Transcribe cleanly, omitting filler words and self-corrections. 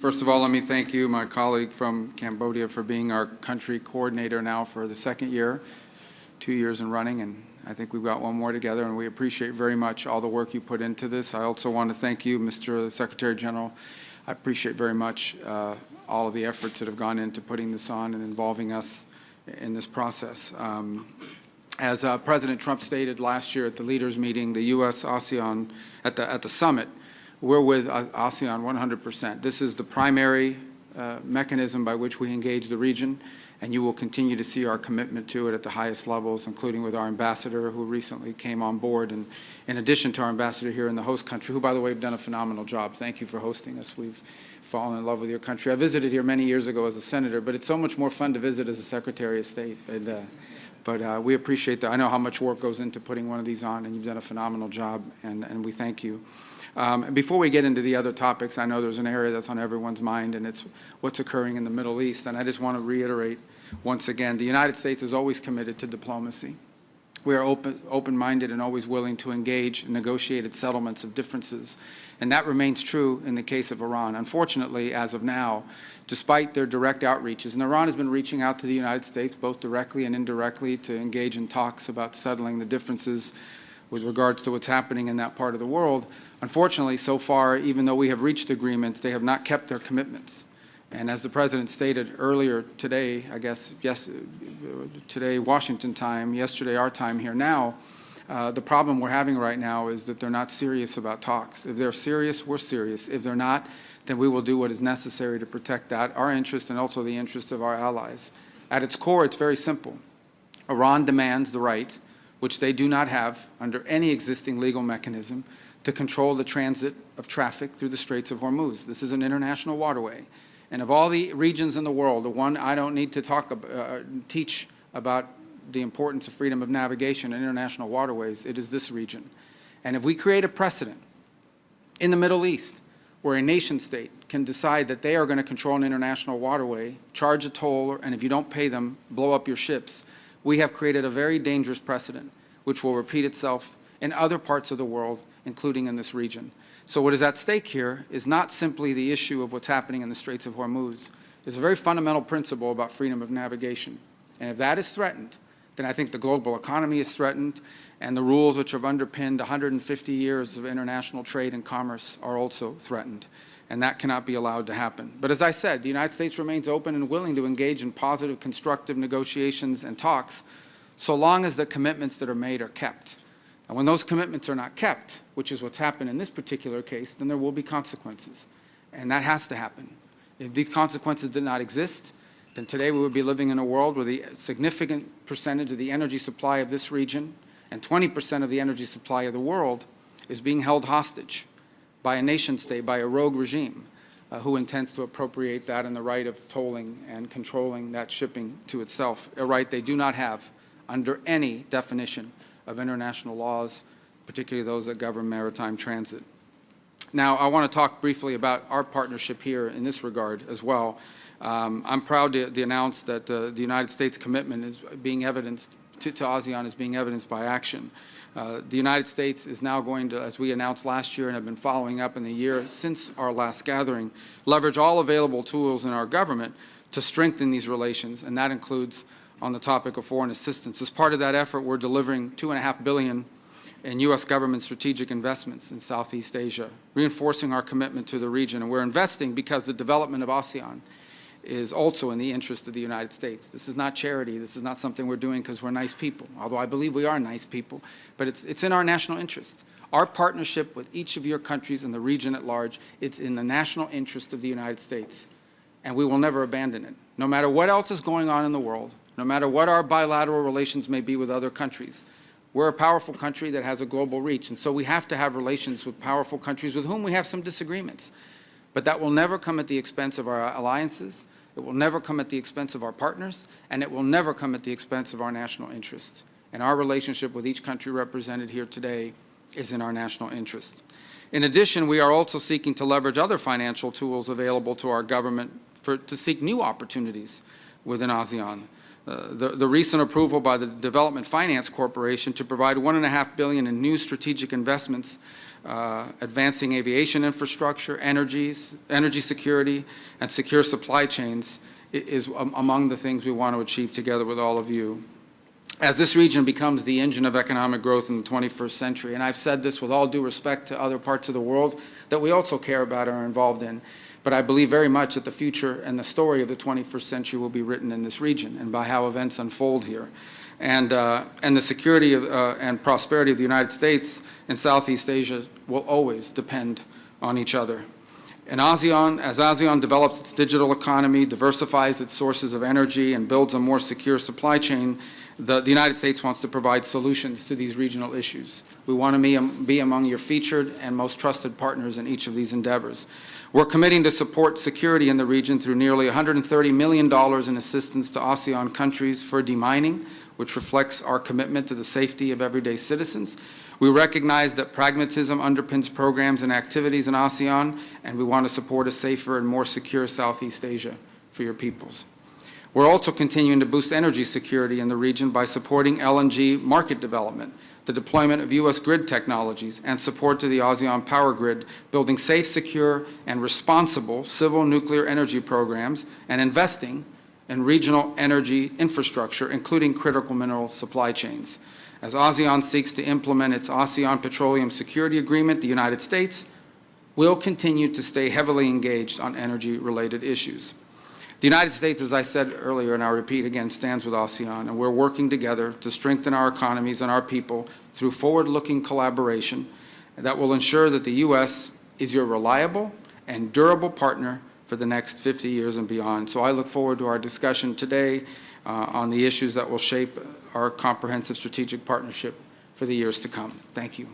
First of all, let me thank you, my colleague from Cambodia, for being our country coordinator now for the second year, 2 years in running, and I think we've got one more together, and we appreciate very much all the work you put into this. I also want to thank you, Mr. Secretary General. I appreciate very much all of the efforts that have gone into putting this on and involving us in this process. As President Trump stated last year at the leaders' meeting, the U.S.-ASEAN at the summit, we're with ASEAN 100%. This is the primary mechanism by which we engage the region, and you will continue to see our commitment to it at the highest levels, including with our ambassador who recently came on board, and in addition to our ambassador here in the host country, who, by the way, have done a phenomenal job. Thank you for hosting us. We've fallen in love with your country. I visited here many years ago as a senator, but it's so much more fun to visit as a Secretary of State. But we appreciate that. I know how much work goes into putting one of these on, and you've done a phenomenal job, and we thank you. Before we get into the other topics, I know there's an area that's on everyone's mind, and it's what's occurring in the Middle East. And I just want to reiterate once again, the United States is always committed to diplomacy. We are open-minded and always willing to engage in negotiated settlements of differences. And that remains true in the case of Iran. Unfortunately, as of now, despite their direct outreaches, and Iran has been reaching out to the United States both directly and indirectly to engage in talks about settling the differences with regards to what's happening in that part of the world. Unfortunately, so far, even though we have reached agreements, they have not kept their commitments. And as the President stated earlier today, I guess, today Washington time, yesterday our time here now, the problem we're having right now is that they're not serious about talks. If they're serious, we're serious. If they're not, then we will do what is necessary to protect that, our interest and also the interest of our allies. At its core, it's very simple. Iran demands the right, which they do not have under any existing legal mechanism, to control the transit of traffic through the Straits of Hormuz. This is an international waterway. And of all the regions in the world, the one I don't need to teach about the importance of freedom of navigation and international waterways, it is this region. And if we create a precedent in the Middle East where a nation state can decide that they are going to control an international waterway, charge a toll, and if you don't pay them, blow up your ships, we have created a very dangerous precedent which will repeat itself in other parts of the world, including in this region. So what is at stake here is not simply the issue of what's happening in the Straits of Hormuz. It's a very fundamental principle about freedom of navigation. And if that is threatened, then I think the global economy is threatened, and the rules which have underpinned 150 years of international trade and commerce are also threatened. And that cannot be allowed to happen. But as I said, the United States remains open and willing to engage in positive, constructive negotiations and talks, so long as the commitments that are made are kept. And when those commitments are not kept, which is what's happened in this particular case, then there will be consequences. And that has to happen. If these consequences did not exist, then today we would be living in a world where the significant percentage of the energy supply of this region and 20% of the energy supply of the world is being held hostage by a nation state, by a rogue regime who intends to appropriate that and the right of tolling and controlling that shipping to itself, a right they do not have under any definition of international laws, particularly those that govern maritime transit. Now, I want to talk briefly about our partnership here in this regard as well. I'm proud to announce that the United States commitment is being evidenced to ASEAN is being evidenced by action. The United States is now going to, as we announced last year and have been following up in the year since our last gathering, leverage all available tools in our government to strengthen these relations, and that includes on the topic of foreign assistance. As part of that effort, we're delivering $2.5 billion in U.S. government strategic investments in Southeast Asia, reinforcing our commitment to the region. And we're investing because the development of ASEAN is also in the interest of the United States. This is not charity. This is not something we're doing because we're nice people, although I believe we are nice people, but it's in our national interest. Our partnership with each of your countries in the region at large, it's in the national interest of the United States, and we will never abandon it. No matter what else is going on in the world, no matter what our bilateral relations may be with other countries, we're a powerful country that has a global reach, and so we have to have relations with powerful countries with whom we have some disagreements. But that will never come at the expense of our alliances, it will never come at the expense of our partners, and it will never come at the expense of our national interest. And our relationship with each country represented here today is in our national interest. In addition, we are also seeking to leverage other financial tools available to our government to seek new opportunities within ASEAN. The recent approval by the Development Finance Corporation to provide $1.5 billion in new strategic investments advancing aviation infrastructure, energy security, and secure supply chains is among the things we want to achieve together with all of you. As this region becomes the engine of economic growth in the 21st century, and I've said this with all due respect to other parts of the world that we also care about and are involved in, but I believe very much that the future and the story of the 21st century will be written in this region and by how events unfold here. And the security and prosperity of the United States and Southeast Asia will always depend on each other. And ASEAN, as ASEAN develops its digital economy, diversifies its sources of energy, and builds a more secure supply chain, the United States wants to provide solutions to these regional issues. We want to be among your featured and most trusted partners in each of these endeavors. We're committing to support security in the region through nearly $130 million in assistance to ASEAN countries for demining, which reflects our commitment to the safety of everyday citizens. We recognize that pragmatism underpins programs and activities in ASEAN, and we want to support a safer and more secure Southeast Asia for your peoples. We're also continuing to boost energy security in the region by supporting LNG market development, the deployment of U.S. grid technologies, and support to the ASEAN power grid, building safe, secure, and responsible civil nuclear energy programs, and investing in regional energy infrastructure, including critical mineral supply chains. As ASEAN seeks to implement its ASEAN Petroleum Security Agreement, the United States will continue to stay heavily engaged on energy-related issues. The United States, as I said earlier, and I repeat again, stands with ASEAN, and we're working together to strengthen our economies and our people through forward-looking collaboration that will ensure that the U.S. is your reliable and durable partner for the next 50 years and beyond. So I look forward to our discussion today on the issues that will shape our comprehensive strategic partnership for the years to come. Thank you.